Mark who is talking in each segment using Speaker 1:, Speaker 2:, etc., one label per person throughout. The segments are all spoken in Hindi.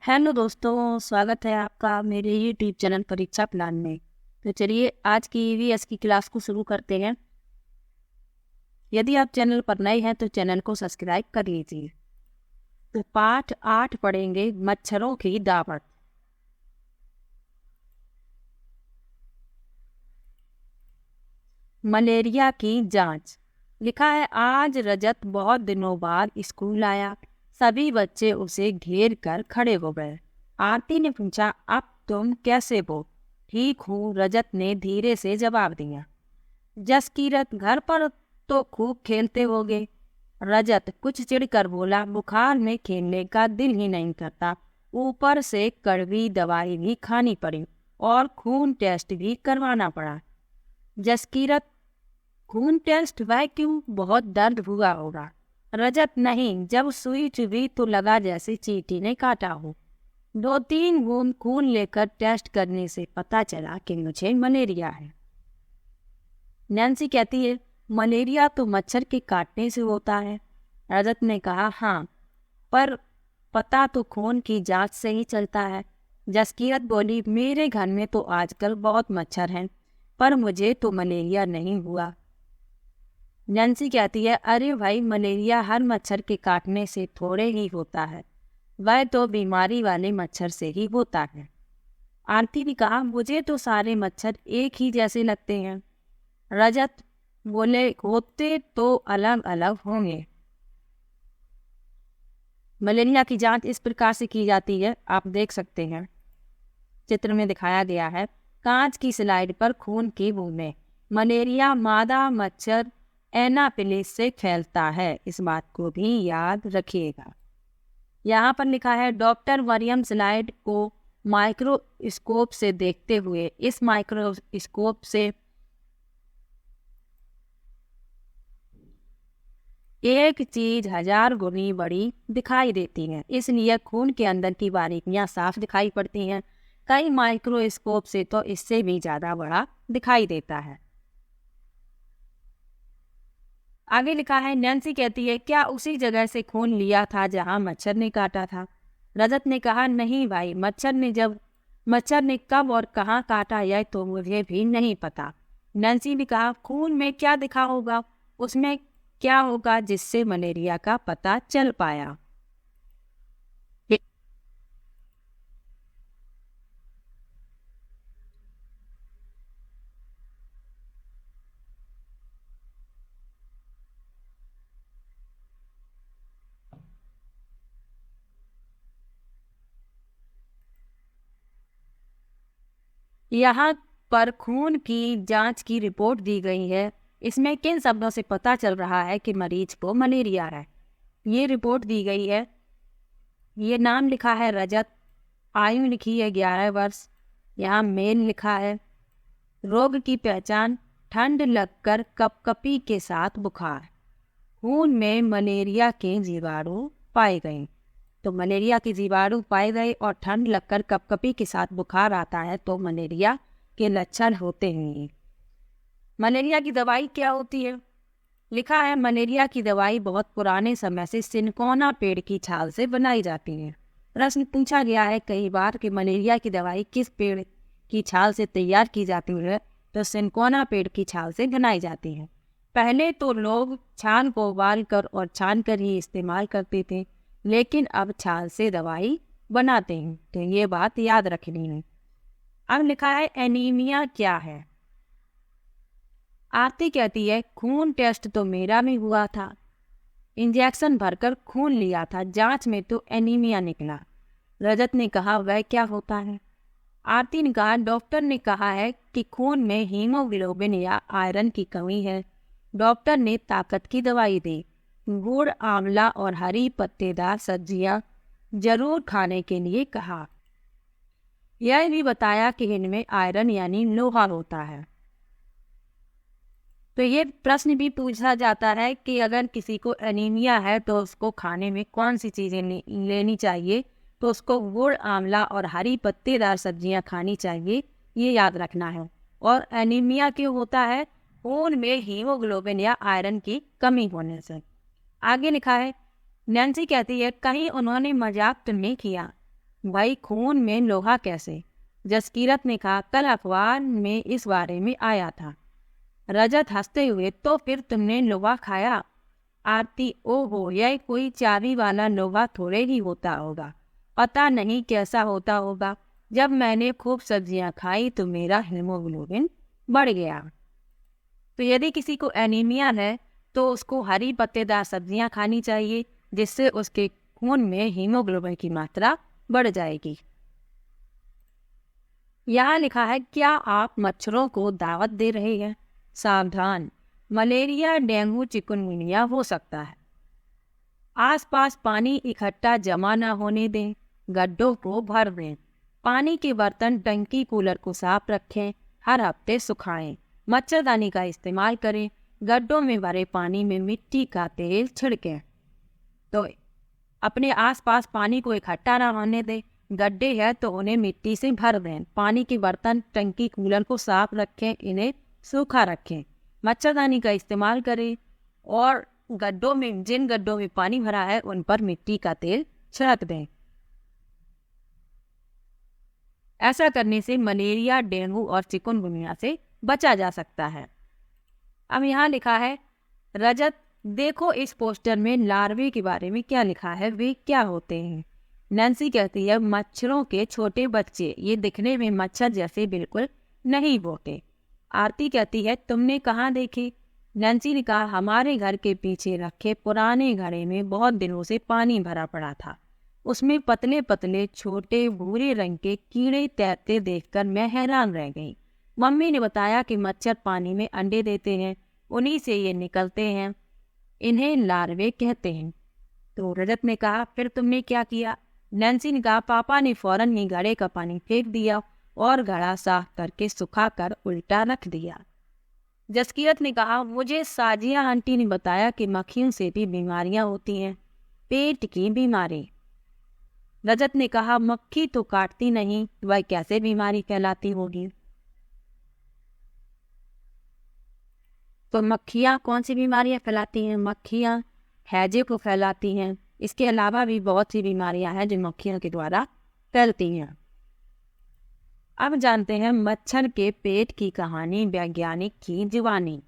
Speaker 1: हेलो दोस्तों, स्वागत है आपका मेरे यूट्यूब चैनल परीक्षा प्लान में। तो चलिए आज की ईवीएस की क्लास को शुरू करते हैं। यदि आप चैनल पर नए हैं तो चैनल को सब्सक्राइब कर लीजिए। तो पाठ 8 पढ़ेंगे, मच्छरों की दावत। मलेरिया की जांच। लिखा है, आज रजत बहुत दिनों बाद स्कूल आया। सभी बच्चे उसे घेर कर खड़े हो गए। आरती ने पूछा, अब तुम कैसे हो? ठीक हूँ, रजत ने धीरे से जवाब दिया। जसकीरत, घर पर तो खूब खेलते होगे। रजत कुछ चिढ़कर बोला, बुखार में खेलने का दिल ही नहीं करता। ऊपर से कड़वी दवाई भी खानी पड़ी और खून टेस्ट भी करवाना पड़ा। जसकीरत, खून टेस्ट? वह क्यों? बहुत दर्द हुआ होगा। रजत, नहीं, जब सुई चुभी तो लगा जैसे चींटी ने काटा हो। 2-3 बूंद खून लेकर टेस्ट करने से पता चला कि मुझे मलेरिया है। नैन्सी कहती है, मलेरिया तो मच्छर के काटने से होता है। रजत ने कहा, हाँ, पर पता तो खून की जांच से ही चलता है। जसकीरत बोली, मेरे घर में तो आजकल बहुत मच्छर हैं, पर मुझे तो मलेरिया नहीं हुआ। नैन्सी कहती है, अरे भाई, मलेरिया हर मच्छर के काटने से थोड़े ही होता है, वह तो बीमारी वाले मच्छर से ही होता है। आरती ने कहा, मुझे तो सारे मच्छर एक ही जैसे लगते हैं। रजत बोले, होते तो अलग अलग होंगे। मलेरिया की जांच इस प्रकार से की जाती है, आप देख सकते हैं, चित्र में दिखाया गया है। कांच की स्लाइड पर खून की बूंदें। मलेरिया मादा मच्छर एनाफिलिस से फैलता है, इस बात को भी याद रखिएगा। यहाँ पर लिखा है, डॉक्टर मरियम स्लाइड को माइक्रोस्कोप से देखते हुए, इस माइक्रोस्कोप से एक चीज 1000 गुनी बड़ी दिखाई देती है, इसलिए खून के अंदर की बारीकियां साफ दिखाई पड़ती हैं। कई माइक्रोस्कोप से तो इससे भी ज्यादा बड़ा दिखाई देता है। आगे लिखा है, नैन्सी कहती है, क्या उसी जगह से खून लिया था जहां मच्छर ने काटा था? रजत ने कहा, नहीं भाई, मच्छर ने कब और कहाँ काटा यह तो मुझे भी नहीं पता। नैन्सी ने कहा, खून में क्या दिखा होगा? उसमें क्या होगा जिससे मलेरिया का पता चल पाया? यहाँ पर खून की जांच की रिपोर्ट दी गई है। इसमें किन शब्दों से पता चल रहा है कि मरीज को मलेरिया है? ये रिपोर्ट दी गई है। ये नाम लिखा है रजत, आयु लिखी है 11 वर्ष, यहाँ मेल लिखा है। रोग की पहचान, ठंड लगकर कपकपी के साथ बुखार। खून में मलेरिया के जीवाणु पाए गए। तो मलेरिया के जीवाणु पाए गए और ठंड लगकर कपकपी के साथ बुखार आता है तो मलेरिया के लक्षण होते हैं। मलेरिया की दवाई क्या होती है? लिखा है, मलेरिया की दवाई बहुत पुराने समय से सिनकोना पेड़ की छाल से बनाई जाती है। प्रश्न पूछा गया है कई बार कि मलेरिया की दवाई किस पेड़ की छाल से तैयार की जाती है? तो सिनकोना पेड़ की छाल से बनाई जाती है। पहले तो लोग छाल को उबाल कर और छान कर ही इस्तेमाल करते थे, लेकिन अब छाल से दवाई बनाते हैं, तो ये बात याद रखनी है। अब लिखा है, एनीमिया क्या है? आरती कहती है, खून टेस्ट तो मेरा भी हुआ था, इंजेक्शन भरकर खून लिया था, जांच में तो एनीमिया निकला। रजत ने कहा, वह क्या होता है? आरती ने कहा, डॉक्टर ने कहा है कि खून में हीमोग्लोबिन या आयरन की कमी है। डॉक्टर ने ताकत की दवाई दी। गुड़, आंवला और हरी पत्तेदार सब्जियां जरूर खाने के लिए कहा। यह भी बताया कि इनमें आयरन यानी लोहा होता है। तो ये प्रश्न भी पूछा जाता है कि अगर किसी को एनीमिया है तो उसको खाने में कौन सी चीज़ें लेनी चाहिए? तो उसको गुड़, आंवला और हरी पत्तेदार सब्जियां खानी चाहिए, ये याद रखना है। और एनीमिया क्यों होता है? खून में हीमोग्लोबिन या आयरन की कमी होने से। आगे लिखा है, नैन्सी कहती है, कहीं उन्होंने मजाक तो नहीं किया? भाई खून में लोहा कैसे? जसकीरत ने कहा, कल अखबार में इस बारे में आया था। रजत हंसते हुए, तो फिर तुमने लोहा खाया? आरती, ओहो, यह कोई चाबी वाला लोहा थोड़े ही होता होगा, पता नहीं कैसा होता होगा। जब मैंने खूब सब्जियां खाई तो मेरा हीमोग्लोबिन बढ़ गया। तो यदि किसी को एनीमिया है तो उसको हरी पत्तेदार सब्जियां खानी चाहिए, जिससे उसके खून में हीमोग्लोबिन की मात्रा बढ़ जाएगी। यहाँ लिखा है, क्या आप मच्छरों को दावत दे रहे हैं? सावधान, मलेरिया, डेंगू, चिकनगुनिया हो सकता है। आसपास पानी इकट्ठा जमा न होने दें, गड्ढों को भर दें। पानी के बर्तन, टंकी, कूलर को साफ रखें, हर हफ्ते सुखाएं। मच्छरदानी का इस्तेमाल करें। गड्ढों में भरे पानी में मिट्टी का तेल छिड़कें। तो अपने आसपास पानी को इकट्ठा न होने दें। गड्ढे हैं तो उन्हें मिट्टी से भर दें। पानी के बर्तन, टंकी, कूलर को साफ रखें, इन्हें सूखा रखें। मच्छरदानी का इस्तेमाल करें और गड्ढों में, जिन गड्ढों में पानी भरा है उन पर मिट्टी का तेल छिड़क दें। ऐसा करने से मलेरिया, डेंगू और चिकनगुनिया से बचा जा सकता है। अब यहाँ लिखा है, रजत देखो इस पोस्टर में लार्वे के बारे में क्या लिखा है, वे क्या होते हैं? नैन्सी कहती है, मच्छरों के छोटे बच्चे, ये दिखने में मच्छर जैसे बिल्कुल नहीं होते। आरती कहती है, तुमने कहाँ देखे? नैन्सी ने कहा, हमारे घर के पीछे रखे पुराने घड़े में बहुत दिनों से पानी भरा पड़ा था। उसमें पतले पतले छोटे भूरे रंग के कीड़े तैरते देखकर मैं हैरान रह गई। मम्मी ने बताया कि मच्छर पानी में अंडे देते हैं, उन्हीं से ये निकलते हैं, इन्हें लार्वे कहते हैं। तो रजत ने कहा, फिर तुमने क्या किया? नैन्सी ने कहा, पापा ने फौरन ही घड़े का पानी फेंक दिया और घड़ा साफ करके सुखाकर उल्टा रख दिया। जसकीरत ने कहा, मुझे साजिया आंटी ने बताया कि मक्खियों से भी बीमारियां होती हैं, पेट की बीमारी। रजत ने कहा, मक्खी तो काटती नहीं, वह कैसे बीमारी फैलाती होगी? तो मक्खियाँ कौन सी बीमारियां फैलाती हैं? मक्खियाँ हैजे को फैलाती हैं। इसके अलावा भी बहुत सी बीमारियां हैं जो मक्खियों के द्वारा फैलती हैं। अब जानते हैं मच्छर के पेट की कहानी, वैज्ञानिक की जुबानी।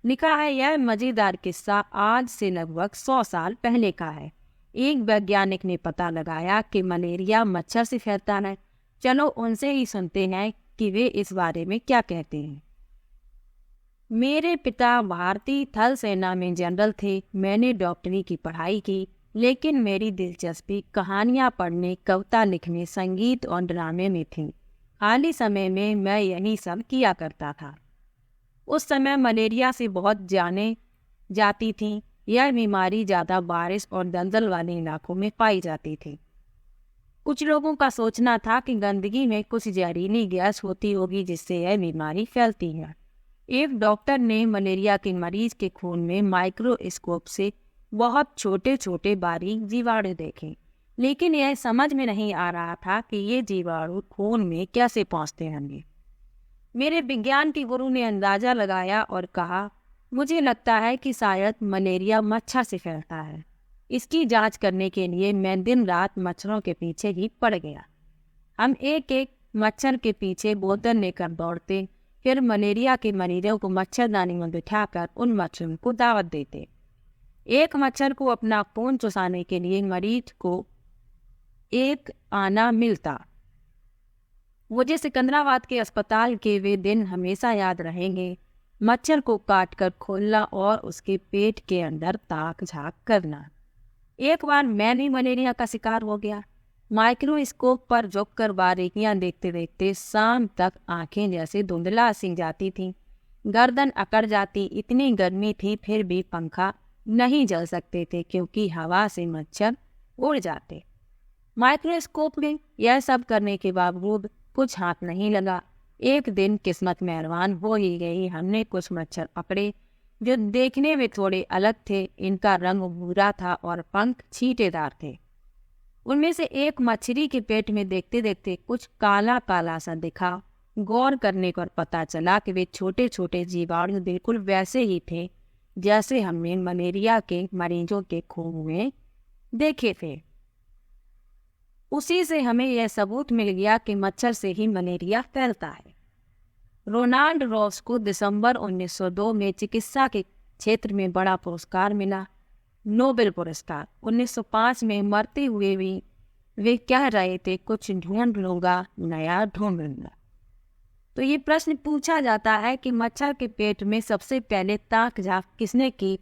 Speaker 1: लिखा है, यह मजेदार किस्सा आज से लगभग 100 साल पहले का है। एक वैज्ञानिक ने पता लगाया कि मलेरिया मच्छर से फैलता है। चलो उनसे ही सुनते हैं कि वे इस बारे में क्या कहते हैं। मेरे पिता भारतीय थल सेना में जनरल थे। मैंने डॉक्टरी की पढ़ाई की, लेकिन मेरी दिलचस्पी कहानियाँ पढ़ने, कविता लिखने, संगीत और ड्रामे में थी। खाली समय में मैं यही सब किया करता था। उस समय मलेरिया से बहुत जाने जाती थी। यह बीमारी ज़्यादा बारिश और दलदल वाले इलाकों में पाई जाती थी। कुछ लोगों का सोचना था कि गंदगी में कुछ जहरीली गैस होती होगी जिससे यह बीमारी फैलती है। एक डॉक्टर ने मलेरिया के मरीज के खून में माइक्रोस्कोप से बहुत छोटे छोटे बारीक जीवाणु देखे, लेकिन यह समझ में नहीं आ रहा था कि ये जीवाणु खून में कैसे पहुंचते होंगे। मेरे विज्ञान के गुरु ने अंदाजा लगाया और कहा, मुझे लगता है कि शायद मलेरिया मच्छर से फैलता है। इसकी जांच करने के लिए मैं दिन रात मच्छरों के पीछे ही पड़ गया। हम एक एक मच्छर के पीछे बोतल लेकर दौड़ते, फिर मलेरिया के मरीजों को मच्छरदानी में बिठाकर उन मच्छरों को दावत देते। एक मच्छर को अपना खून चुसाने के लिए मरीज को एक आना मिलता। मुझे सिकंदराबाद के अस्पताल के वे दिन हमेशा याद रहेंगे। मच्छर को काटकर खोलना और उसके पेट के अंदर ताक झाँक करना। एक बार मैं भी मलेरिया का शिकार हो गया। माइक्रोस्कोप पर झुककर बारीकियां देखते देखते शाम तक आंखें जैसे धुंधला सी जाती थीं, गर्दन अकड़ जाती। इतनी गर्मी थी फिर भी पंखा नहीं जल सकते थे क्योंकि हवा से मच्छर उड़ जाते। माइक्रोस्कोप में यह सब करने के बावजूद कुछ हाथ नहीं लगा। एक दिन किस्मत मेहरबान हो ही गई। हमने कुछ मच्छर पकड़े जो देखने में थोड़े अलग थे। इनका रंग भूरा था और पंख छींटेदार थे। उनमें से एक मछली के पेट में देखते देखते कुछ काला काला सा दिखा। गौर करने पर पता चला कि वे छोटे छोटे जीवाणु बिल्कुल वैसे ही थे जैसे हमने मलेरिया के मरीजों के खून में देखे थे। उसी से हमें यह सबूत मिल गया कि मच्छर से ही मलेरिया फैलता है। रोनाल्ड रॉस को दिसंबर 1902 में चिकित्सा के क्षेत्र में बड़ा पुरस्कार मिला, नोबेल पुरस्कार। 1905 में मरते हुए भी वे कह रहे थे, कुछ ढूंढ लूंगा, नया ढूंढ लूंगा। तो ये प्रश्न पूछा जाता है कि मच्छर के पेट में सबसे पहले ताक झांक किसने की?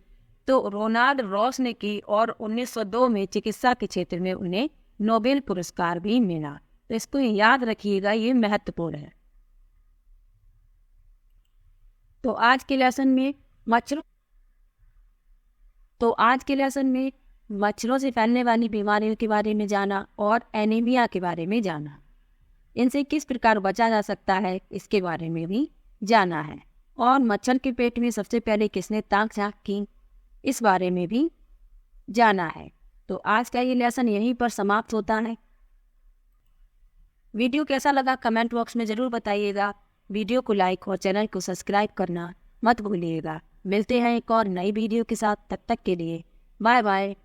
Speaker 1: तो रोनाल्ड रॉस ने की, और 1902 में चिकित्सा के क्षेत्र में उन्हें नोबेल पुरस्कार भी मिला। तो इसको याद रखिएगा, ये महत्वपूर्ण है। तो आज के लेसन में मच्छरों से फैलने वाली बीमारियों के बारे में जाना और एनीमिया के बारे में जाना। इनसे किस प्रकार बचा जा सकता है इसके बारे में भी जाना है, और मच्छर के पेट में सबसे पहले किसने ताक झांक की इस बारे में भी जाना है। तो आज का ये लेसन यहीं पर समाप्त होता है। वीडियो कैसा लगा कमेंट बॉक्स में ज़रूर बताइएगा। वीडियो को लाइक और चैनल को सब्सक्राइब करना मत भूलिएगा। मिलते हैं एक और नई वीडियो के साथ, तब तक के लिए बाय बाय।